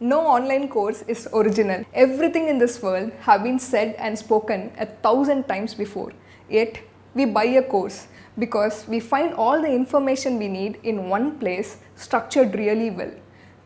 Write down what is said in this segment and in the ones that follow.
No online course is original. Everything in this world have been said and spoken 1,000 times before. Yet, we buy a course because we find all the information we need in one place, structured really well.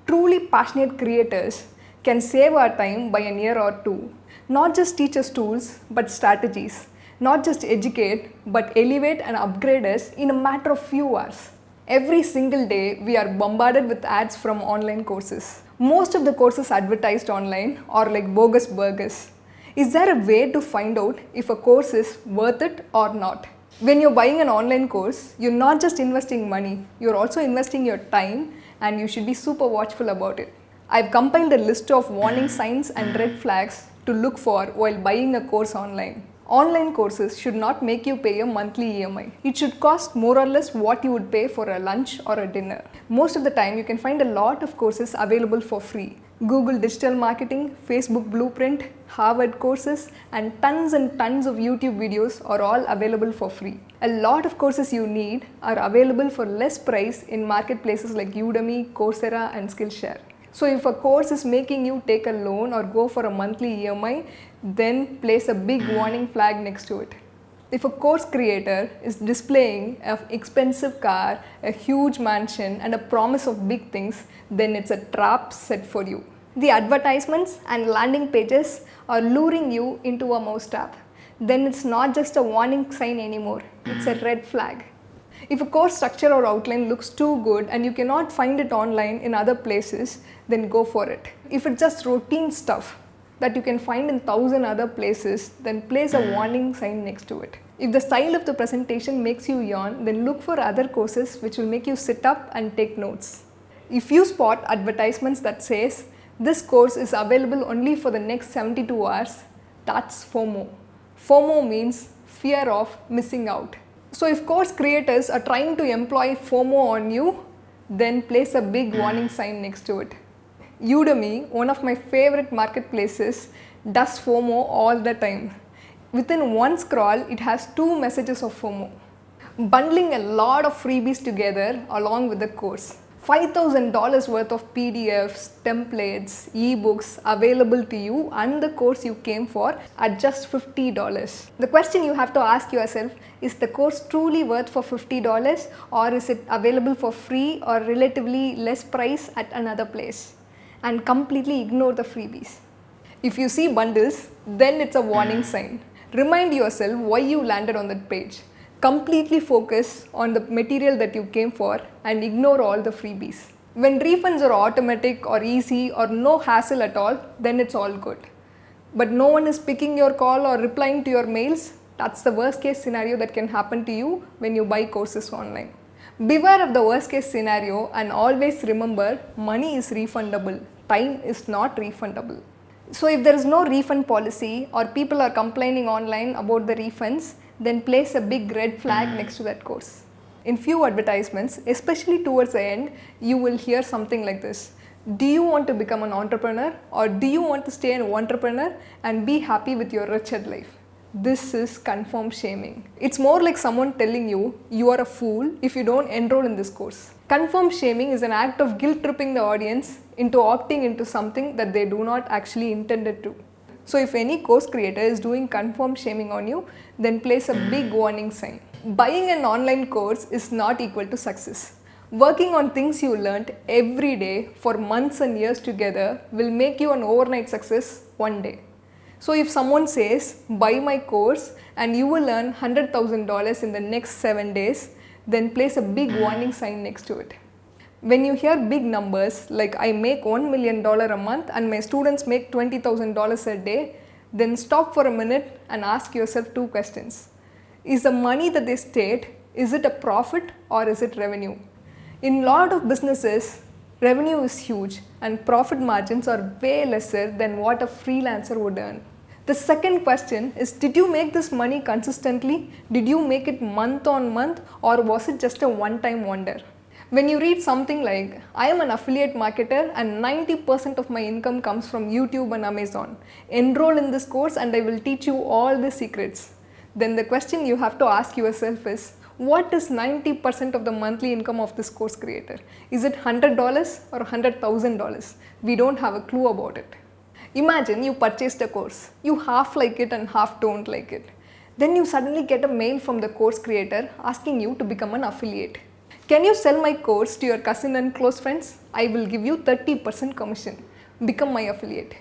Truly passionate creators can save our time by a year or two. Not just teach us tools, but strategies. Not just educate, but elevate and upgrade us in a matter of few hours. Every single day, we are bombarded with ads from online courses. Most of the courses advertised online are like bogus burgers. Is there a way to find out if a course is worth it or not? When you're buying an online course, you're not just investing money, you're also investing your time, and you should be super watchful about it. I've compiled a list of warning signs and red flags to look for while buying a course online. Online courses should not make you pay a monthly EMI. It should cost more or less what you would pay for a lunch or a dinner. Most of the time, you can find a lot of courses available for free. Google Digital Marketing, Facebook Blueprint, Harvard courses, and tons of YouTube videos are all available for free. A lot of courses you need are available for less price in marketplaces like Udemy, Coursera, and Skillshare. So if a course is making you take a loan or go for a monthly EMI, then place a big warning flag next to it. If a course creator is displaying an expensive car, a huge mansion, and a promise of big things, then it's a trap set for you. The advertisements and landing pages are luring you into a mousetrap. Then it's not just a warning sign anymore, it's a red flag. If a course structure or outline looks too good and you cannot find it online in other places, then go for it. If it's just routine stuff that you can find in 1,000 other places, then place a warning sign next to it. If the style of the presentation makes you yawn, then look for other courses which will make you sit up and take notes. If you spot advertisements that says, this course is available only for the next 72 hours, that's FOMO. FOMO means fear of missing out. So if course creators are trying to employ FOMO on you, then place a big warning sign next to it. Udemy, one of my favorite marketplaces, does FOMO all the time. Within one scroll, it has 2 messages of FOMO, bundling a lot of freebies together along with the course. $5,000 worth of PDFs, templates, ebooks available to you and the course you came for at just $50. The question you have to ask yourself, is the course truly worth for $50 or is it available for free or relatively less price at another place? And completely ignore the freebies. If you see bundles, then it's a warning sign. Remind yourself why you landed on that page. Completely focus on the material that you came for and ignore all the freebies. When refunds are automatic or easy or no hassle at all, then it's all good. But no one is picking your call or replying to your mails, that's the worst case scenario that can happen to you when you buy courses online. Beware of the worst case scenario and always remember, money is refundable, time is not refundable. So if there is no refund policy or people are complaining online about the refunds, then place a big red flag next to that course. In few advertisements, especially towards the end, you will hear something like this. Do you want to become an entrepreneur or do you want to stay an entrepreneur and be happy with your wretched life? This is confirmed shaming. It's more like someone telling you, you are a fool if you don't enroll in this course. Confirmed shaming is an act of guilt tripping the audience into opting into something that they do not actually intended to. So if any course creator is doing confirmed shaming on you, then place a big warning sign. Buying an online course is not equal to success. Working on things you learned every day for months and years together will make you an overnight success one day. So if someone says, buy my course and you will earn $100,000 in the next 7 days, then place a big warning sign next to it. When you hear big numbers like I make $1 million a month and my students make $20,000 a day, then stop for a minute and ask yourself 2 questions. Is the money that they state, is it a profit or is it revenue? In a lot of businesses, revenue is huge and profit margins are way lesser than what a freelancer would earn. The second question is, did you make this money consistently? Did you make it month on month or was it just a one-time wonder? When you read something like, I am an affiliate marketer and 90% of my income comes from YouTube and Amazon. Enroll in this course and I will teach you all the secrets. Then the question you have to ask yourself is, What is 90% of the monthly income of this course creator? Is it $100 or $100,000? We don't have a clue about it. Imagine you purchased a course. You half like it and half don't like it. Then you suddenly get a mail from the course creator asking you to become an affiliate. Can you sell my course to your cousin and close friends? I will give you 30% commission. Become my affiliate.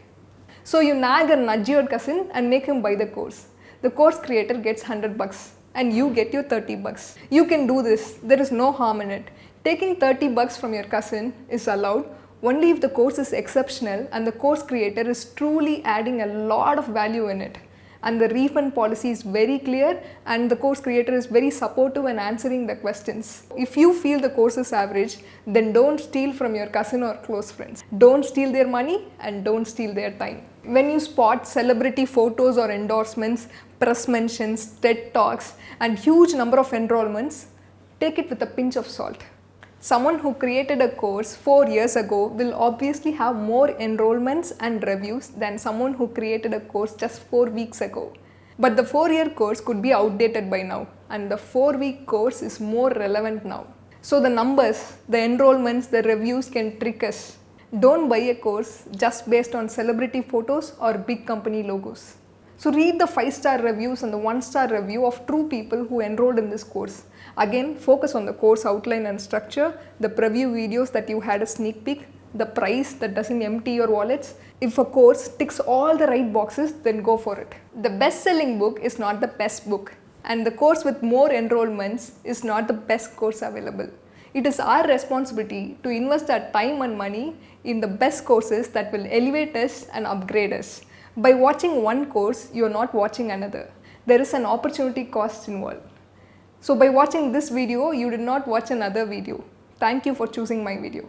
So you nag or nudge your cousin and make him buy the course. The course creator gets $100 and you get your $30. You can do this. There is no harm in it. Taking $30 from your cousin is allowed only if the course is exceptional and the course creator is truly adding a lot of value in it. And the refund policy is very clear and the course creator is very supportive in answering the questions. If you feel the course is average, then don't steal from your cousin or close friends. Don't steal their money and don't steal their time. When you spot celebrity photos or endorsements, press mentions, TED Talks and huge number of enrollments, take it with a pinch of salt. Someone who created a course 4 years ago will obviously have more enrollments and reviews than someone who created a course just 4 weeks ago. But the 4-year course could be outdated by now and the 4-week course is more relevant now. So the numbers, the enrollments, the reviews can trick us. Don't buy a course just based on celebrity photos or big company logos. So read the 5-star reviews and the 1-star review of true people who enrolled in this course. Again, focus on the course outline and structure, the preview videos that you had a sneak peek, the price that doesn't empty your wallets. If a course ticks all the right boxes, then go for it. The best-selling book is not the best book, and the course with more enrollments is not the best course available. It is our responsibility to invest our time and money in the best courses that will elevate us and upgrade us. By watching one course, you are not watching another. There is an opportunity cost involved. So by watching this video, you did not watch another video. Thank you for choosing my video.